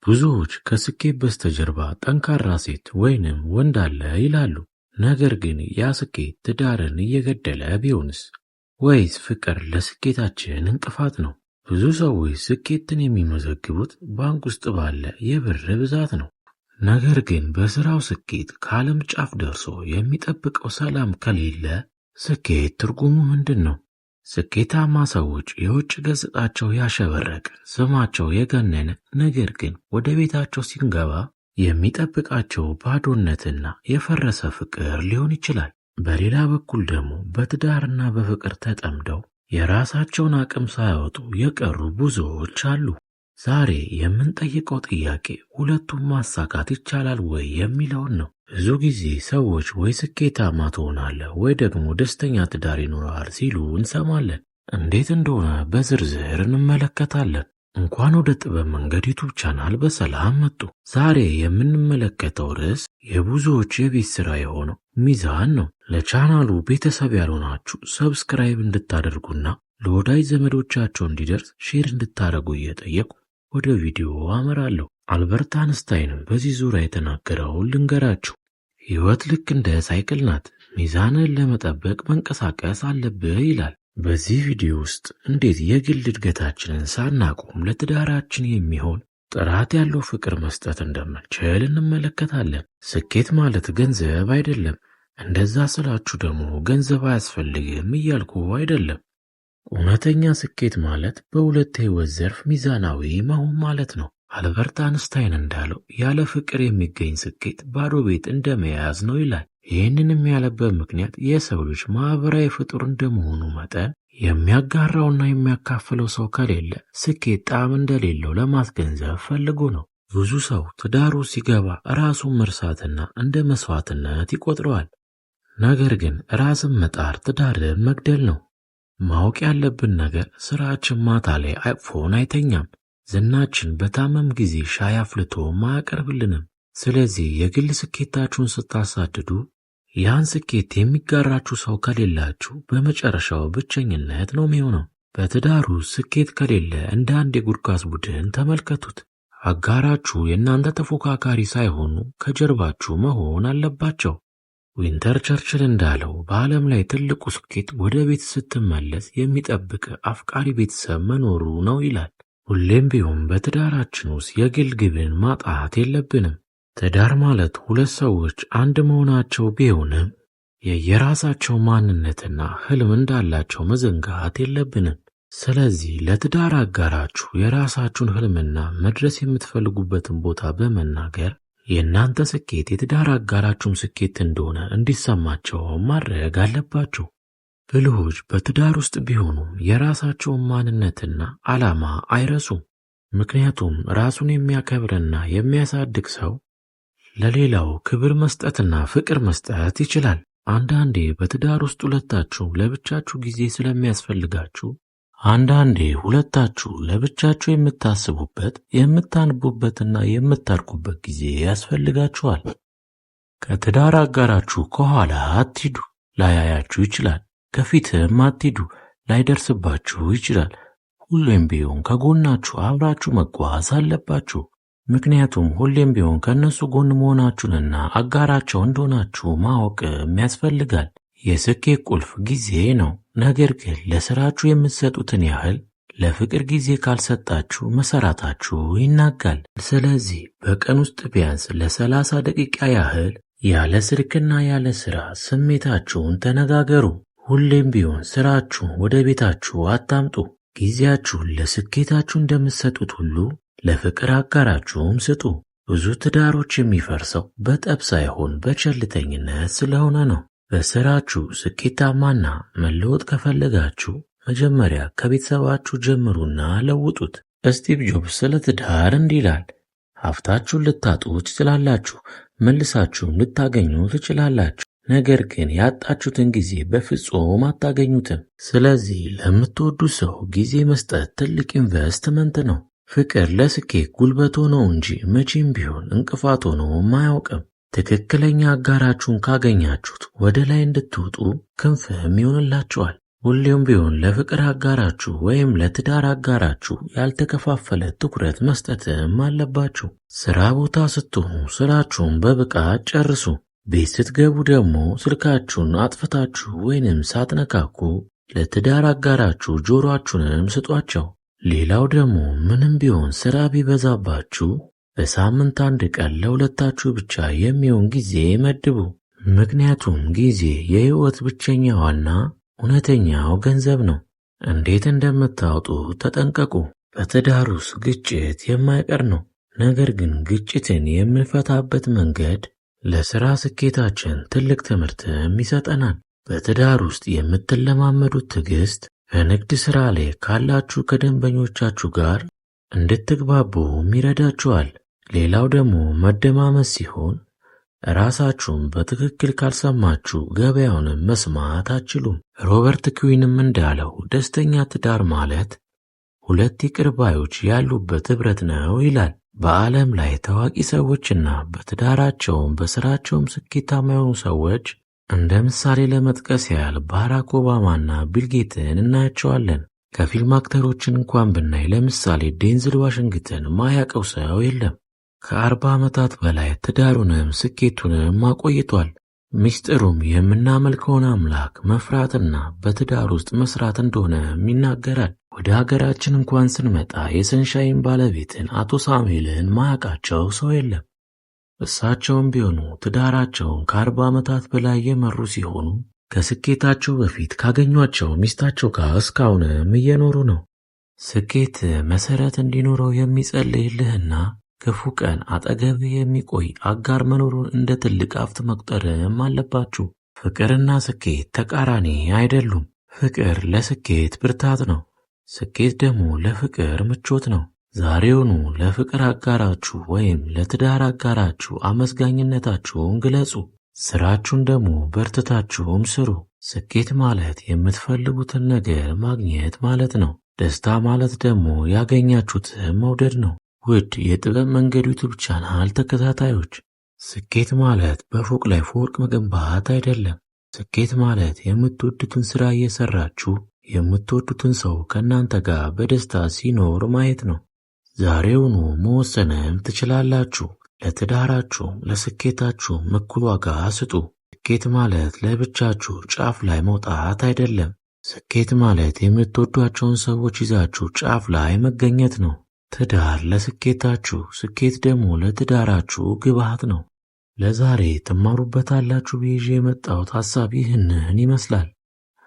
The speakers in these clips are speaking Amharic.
ብዙዎች ከስኬት በስተጀርባ ጠንካራ ሴት ወይንም ወንድ አለ ይላሉ። ነገር ግን ያ ስኬት ትዳርን እየገደለ ቢሆንስ? ወይስ ፍቅር ለስኬታችን እንቅፋት ነው? ብዙ ሰዎች ስኬትን የሚመዘግቡት ባንክ ውስጥ ባለ የብር ብዛት ነው። ነገር ግን በስራው ስኬት ከዓለም ጫፍ ደርሶ የሚጠብቀው ሰላም ከሌለ ስኬት ትርጉሙ ምንድን ነው? ስኬታማ ሰዎች የውጭ ገጽታቸው ያሸበረቀ፣ ስማቸው የገነነ፣ ነገር ግን ወደ ቤታቸው ሲንገባ የሚጠብቃቸው ባዶነትና የፈረሰ ፍቅር ሊሆን ይችላል። በሌላ በኩል ደግሞ በትዳርና በፍቅር ተጠምደው የራሳቸውን አቅም ሳያወጡ የቀሩ ብዙዎች አሉ። ዛሬ የምንጠይቀው ጥያቄ ሁለቱም ማሳካት ይቻላል ወይ የሚለውን ነው። ብዙ ጊዜ ሰዎች ወይ ስኬታማ ትሆናለህ ወይ ደግሞ ደስተኛ ትዳር ይኖራል ሲሉ እንሰማለን። እንዴት እንደሆነ በዝርዝር እንመለከታለን። እንኳን ወደ ጥበብ መንገድ ዩቱብ ቻናል በሰላም መጡ። ዛሬ የምንመለከተው ርዕስ የብዙዎች የቤት ስራ የሆነው ሚዛን ነው። ለቻናሉ ቤተሰብ ያልሆናችሁ ሰብስክራይብ እንድታደርጉና ለወዳጅ ዘመዶቻቸው እንዲደርስ ሼር እንድታደርጉ እየጠየቁ ወደ ቪዲዮ አመራለሁ። አልበርት አንስታይንም በዚህ ዙሪያ የተናገረውን ልንገራችሁ። ሕይወት ልክ እንደ ሳይክል ናት፣ ሚዛንን ለመጠበቅ መንቀሳቀስ አለብህ ይላል። በዚህ ቪዲዮ ውስጥ እንዴት የግል እድገታችንን ሳናቆም ለትዳራችን የሚሆን ጥራት ያለው ፍቅር መስጠት እንደምንችል እንመለከታለን። ስኬት ማለት ገንዘብ አይደለም። እንደዛ ስላችሁ ደግሞ ገንዘብ አያስፈልግም እያልኩ አይደለም። እውነተኛ ስኬት ማለት በሁለት የህይወት ዘርፍ ሚዛናዊ መሆን ማለት ነው። አልበርት አንስታይን እንዳለው ያለ ፍቅር የሚገኝ ስኬት ባዶ ቤት እንደመያዝ ነው ይላል። ይህንንም ያለበት ምክንያት የሰው ልጅ ማህበራዊ ፍጡር እንደመሆኑ መጠን የሚያጋራውና የሚያካፍለው ሰው ከሌለ ስኬት ጣዕም እንደሌለው ለማስገንዘብ ፈልጎ ነው። ብዙ ሰው ትዳሩ ሲገባ ራሱን መርሳትና እንደ መስዋዕትነት ይቆጥረዋል። ነገር ግን ራስን መጣር ትዳርን መግደል ነው። ማወቅ ያለብን ነገር ስራችን ማታ ላይ አቅፎን አይተኛም። ዝናችን በታመም ጊዜ ሻይ አፍልቶ አያቀርብልንም። ስለዚህ የግል ስኬታችሁን ስታሳድዱ ያን ስኬት የሚጋራችሁ ሰው ከሌላችሁ በመጨረሻው ብቸኝነት ነው የሚሆነው። በትዳሩ ስኬት ከሌለ እንደ አንድ የእግር ኳስ ቡድን ተመልከቱት። አጋራችሁ የእናንተ ተፎካካሪ ሳይሆኑ ከጀርባችሁ መሆን አለባቸው። ዊንተር ቸርችል እንዳለው በዓለም ላይ ትልቁ ስኬት ወደ ቤት ስትመለስ የሚጠብቅ አፍቃሪ ቤተሰብ መኖሩ ነው ይላል። ሁሌም ቢሆን በትዳራችን ውስጥ የግል ግብን ማጣት የለብንም። ትዳር ማለት ሁለት ሰዎች አንድ መሆናቸው ቢሆንም የየራሳቸው ማንነትና ህልም እንዳላቸው መዘንጋት የለብንም። ስለዚህ ለትዳር አጋራችሁ የራሳችሁን ህልምና መድረስ የምትፈልጉበትን ቦታ በመናገር የእናንተ ስኬት የትዳር አጋራችሁም ስኬት እንደሆነ እንዲሰማቸው ማድረግ አለባችሁ። ብልሆች በትዳር ውስጥ ቢሆኑም የራሳቸውን ማንነትና ዓላማ አይረሱም። ምክንያቱም ራሱን የሚያከብርና የሚያሳድግ ሰው ለሌላው ክብር መስጠትና ፍቅር መስጠት ይችላል። አንዳንዴ በትዳር ውስጥ ሁለታችሁ ለብቻችሁ ጊዜ ስለሚያስፈልጋችሁ አንዳንዴ ሁለታችሁ ለብቻችሁ የምታስቡበት የምታንቡበትና የምታርቁበት ጊዜ ያስፈልጋችኋል። ከትዳር አጋራችሁ ከኋላ አትሂዱ፣ ላያያችሁ ይችላል። ከፊትም አትሂዱ፣ ላይደርስባችሁ ይችላል። ሁሌም ቢሆን ከጎናችሁ አብራችሁ መጓዝ አለባችሁ። ምክንያቱም ሁሌም ቢሆን ከነሱ ጎን መሆናችሁንና አጋራቸው እንደሆናችሁ ማወቅም ያስፈልጋል። የስኬት ቁልፍ ጊዜ ነው። ነገር ግን ለስራችሁ የምትሰጡትን ያህል ለፍቅር ጊዜ ካልሰጣችሁ መሰራታችሁ ይናጋል። ስለዚህ በቀን ውስጥ ቢያንስ ለ30 ደቂቃ ያህል ያለ ስልክና ያለ ስራ ስሜታችሁን ተነጋገሩ። ሁሌም ቢሆን ስራችሁን ወደ ቤታችሁ አታምጡ። ጊዜያችሁን ለስኬታችሁ እንደምትሰጡት ሁሉ ለፍቅር አጋራችሁም ስጡ። ብዙ ትዳሮች የሚፈርሰው በጠብ ሳይሆን በቸልተኝነት ስለሆነ ነው። በስራችሁ ስኬታማና መለወጥ ከፈለጋችሁ መጀመሪያ ከቤተሰባችሁ ጀምሩና ለውጡት። ስቲቭ ጆብስ ስለ ትዳር እንዲህ ይላል፣ ሀብታችሁን ልታጡ ትችላላችሁ፣ መልሳችሁም ልታገኙ ትችላላችሁ። ነገር ግን ያጣችሁትን ጊዜ በፍጹም አታገኙትም። ስለዚህ ለምትወዱት ሰው ጊዜ መስጠት ትልቅ ኢንቨስትመንት ነው። ፍቅር ለስኬት ጉልበት ሆኖ እንጂ መቼም ቢሆን እንቅፋት ሆኖ አያውቅም። ትክክለኛ አጋራችሁን ካገኛችሁት ወደ ላይ እንድትወጡ ክንፍም ይሆንላችኋል። ሁሌም ቢሆን ለፍቅር አጋራችሁ ወይም ለትዳር አጋራችሁ ያልተከፋፈለ ትኩረት መስጠትም አለባችሁ። ስራ ቦታ ስትሆኑ ስራችሁን በብቃት ጨርሱ። ቤት ስትገቡ ደግሞ ስልካችሁን አጥፍታችሁ ወይንም ሳትነካኩ ለትዳር አጋራችሁ ጆሮአችሁንም ስጧቸው። ሌላው ደግሞ ምንም ቢሆን ስራ ቢበዛባችሁ በሳምንት አንድ ቀን ለሁለታችሁ ብቻ የሚሆን ጊዜ መድቡ። ምክንያቱም ጊዜ የህይወት ብቸኛዋና እውነተኛው ገንዘብ ነው። እንዴት እንደምታወጡ ተጠንቀቁ። በትዳር ውስጥ ግጭት የማይቀር ነው። ነገር ግን ግጭትን የምንፈታበት መንገድ ለሥራ ስኬታችን ትልቅ ትምህርትም ይሰጠናል። በትዳር ውስጥ የምትለማመዱት ትዕግስት በንግድ ሥራ ላይ ካላችሁ ከደንበኞቻችሁ ጋር እንድትግባቡም ይረዳችኋል። ሌላው ደግሞ መደማመጥ ሲሆን ራሳችሁን በትክክል ካልሰማችሁ ገበያውንም መስማት አትችሉም። ሮበርት ኩዊንም እንዳለው ደስተኛ ትዳር ማለት ሁለት ይቅር ባዮች ያሉበት ኅብረት ነው ይላል። በዓለም ላይ ታዋቂ ሰዎችና በትዳራቸውም በሥራቸውም ስኬታማ የሆኑ ሰዎች እንደ ምሳሌ ለመጥቀስ ያህል ባራክ ኦባማና ቢል ጌትን እናያቸዋለን። ከፊልም አክተሮችን እንኳን ብናይ ለምሳሌ ዴንዝል ዋሽንግተን ማያውቀው ሰው የለም። ከ40 ዓመታት በላይ ትዳሩንም ስኬቱንም አቆይቷል። ምስጢሩም የምናመልከውን አምላክ መፍራትና በትዳር ውስጥ መስራት እንደሆነም ይናገራል። ወደ ሀገራችን እንኳን ስንመጣ የሰንሻይን ባለቤትን አቶ ሳሙኤልን ማያውቃቸው ሰው የለም። እሳቸውም ቢሆኑ ትዳራቸውን ከ40 ዓመታት በላይ የመሩ ሲሆኑ ከስኬታቸው በፊት ካገኟቸው ሚስታቸው ጋር እስካሁንም እየኖሩ ነው። ስኬት መሰረት እንዲኖረው የሚጸልይልህና ክፉ ቀን አጠገብህ የሚቆይ አጋር መኖሩን እንደ ትልቅ ሀብት መቁጠርም አለባችሁ። ፍቅርና ስኬት ተቃራኒ አይደሉም። ፍቅር ለስኬት ብርታት ነው። ስኬት ደግሞ ለፍቅር ምቾት ነው። ዛሬውኑ ለፍቅር አጋራችሁ ወይም ለትዳር አጋራችሁ አመስጋኝነታችሁን ግለጹ። ስራችሁን ደግሞ በርትታችሁም ስሩ። ስኬት ማለት የምትፈልጉትን ነገር ማግኘት ማለት ነው። ደስታ ማለት ደግሞ ያገኛችሁትን መውደድ ነው። ውድ የጥበብ መንገድ ዩቲዩብ ቻናል ተከታታዮች፣ ስኬት ማለት በፎቅ ላይ ፎቅ መገንባት አይደለም። ስኬት ማለት የምትወዱትን ስራ እየሰራችሁ የምትወዱትን ሰው ከእናንተ ጋር በደስታ ሲኖር ማየት ነው። ዛሬውኑ መወሰንም ትችላላችሁ። ለትዳራችሁም ለስኬታችሁም እኩል ዋጋ ስጡ። ስኬት ማለት ለብቻችሁ ጫፍ ላይ መውጣት አይደለም። ስኬት ማለት የምትወዷቸውን ሰዎች ይዛችሁ ጫፍ ላይ መገኘት ነው። ትዳር ለስኬታችሁ፣ ስኬት ደግሞ ለትዳራችሁ ግብዓት ነው። ለዛሬ ትማሩበታላችሁ ብዬ የመጣሁት ሐሳብ ይህንን ይመስላል።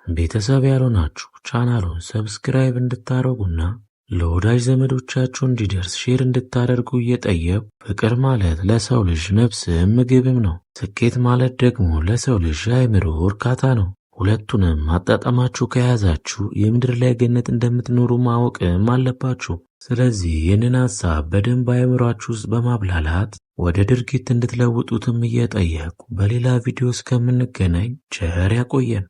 ቤተሰብ ያልሆናችሁ ቻናሉን ሰብስክራይብ እንድታደርጉና ለወዳጅ ዘመዶቻችሁ እንዲደርስ ሼር እንድታደርጉ እየጠየቁ፣ ፍቅር ማለት ለሰው ልጅ ነፍስም ምግብም ነው። ስኬት ማለት ደግሞ ለሰው ልጅ አእምሮ እርካታ ነው። ሁለቱንም አጣጣማችሁ ከያዛችሁ የምድር ላይ ገነት እንደምትኖሩ ማወቅም አለባችሁ። ስለዚህ ይህንን ሐሳብ በደንብ አእምሯችሁ ውስጥ በማብላላት ወደ ድርጊት እንድትለውጡትም እየጠየቁ በሌላ ቪዲዮ እስከምንገናኝ ቸር ያቆየን።